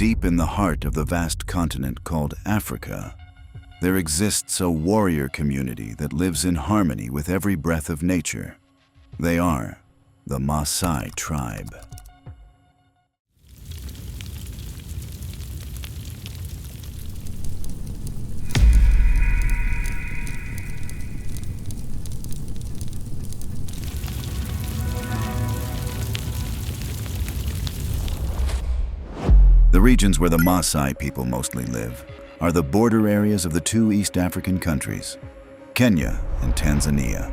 Deep in the heart of the vast continent called Africa, there exists a warrior community that lives in harmony with every breath of nature. They are the Maasai tribe. The regions where the Maasai people mostly live are the border areas of the two East African countries, Kenya and Tanzania.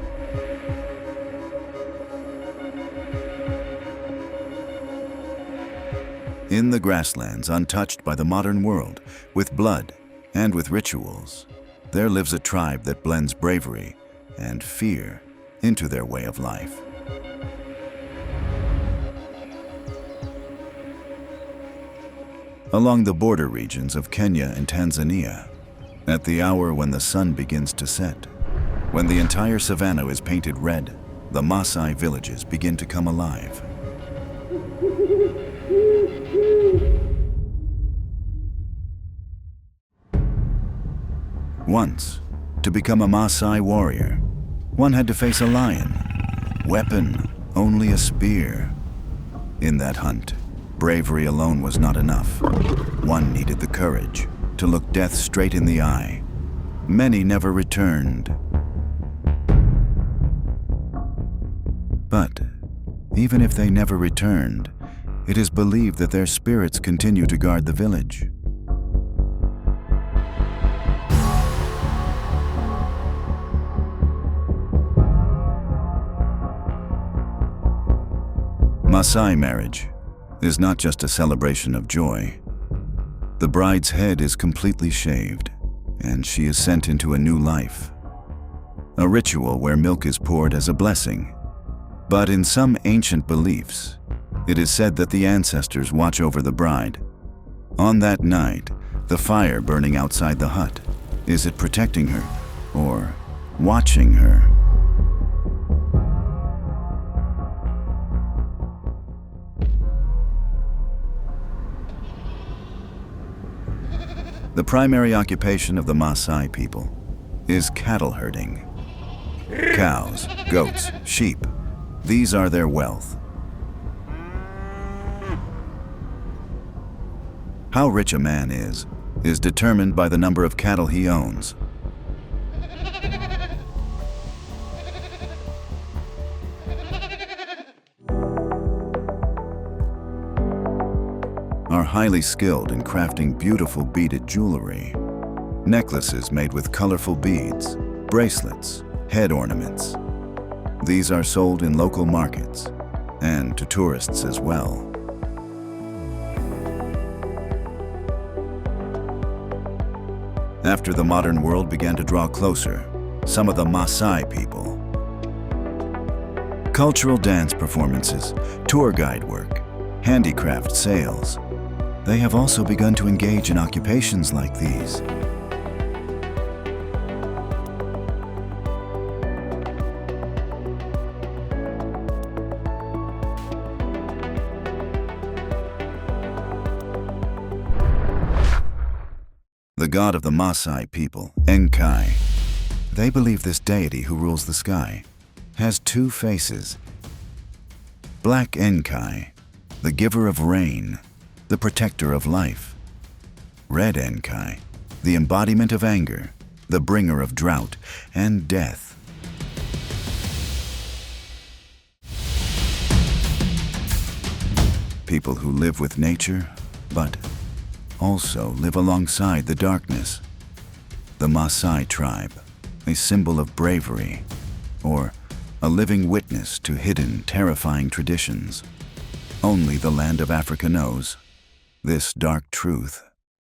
In the grasslands untouched by the modern world, with blood and with rituals, there lives a tribe that blends bravery and fear into their way of life. Along the border regions of Kenya and Tanzania, at the hour when the sun begins to set, when the entire savanna is painted red, the Maasai villages begin to come alive. Once, to become a Maasai warrior, one had to face a lion, weapon only a spear. In that hunt, bravery alone was not enough. One needed the courage to look death straight in the eye. Many never returned. But even if they never returned, it is believed that their spirits continue to guard the village. Maasai marriage is not just a celebration of joy. The bride's head is completely shaved, and she is sent into a new life. A ritual where milk is poured as a blessing. But in some ancient beliefs, it is said that the ancestors watch over the bride. On that night, the fire burning outside the hut, is it protecting her or watching her? The primary occupation of the Maasai people is cattle herding. Cows, goats, sheep, these are their wealth. How rich a man is determined by the number of cattle he owns. Are highly skilled in crafting beautiful beaded jewelry. Necklaces made with colorful beads, bracelets, head ornaments. These are sold in local markets and to tourists as well. After the modern world began to draw closer, some of the Maasai people, cultural dance performances, tour guide work, handicraft sales, they have also begun to engage in occupations like these. The god of the Maasai people, Enkai, they believe this deity who rules the sky has two faces. Black Enkai, the giver of rain, the protector of life. Red Enkai, the embodiment of anger, the bringer of drought and death. People who live with nature, but also live alongside the darkness. The Maasai tribe, a symbol of bravery, or a living witness to hidden, terrifying traditions. Only the land of Africa knows this dark truth.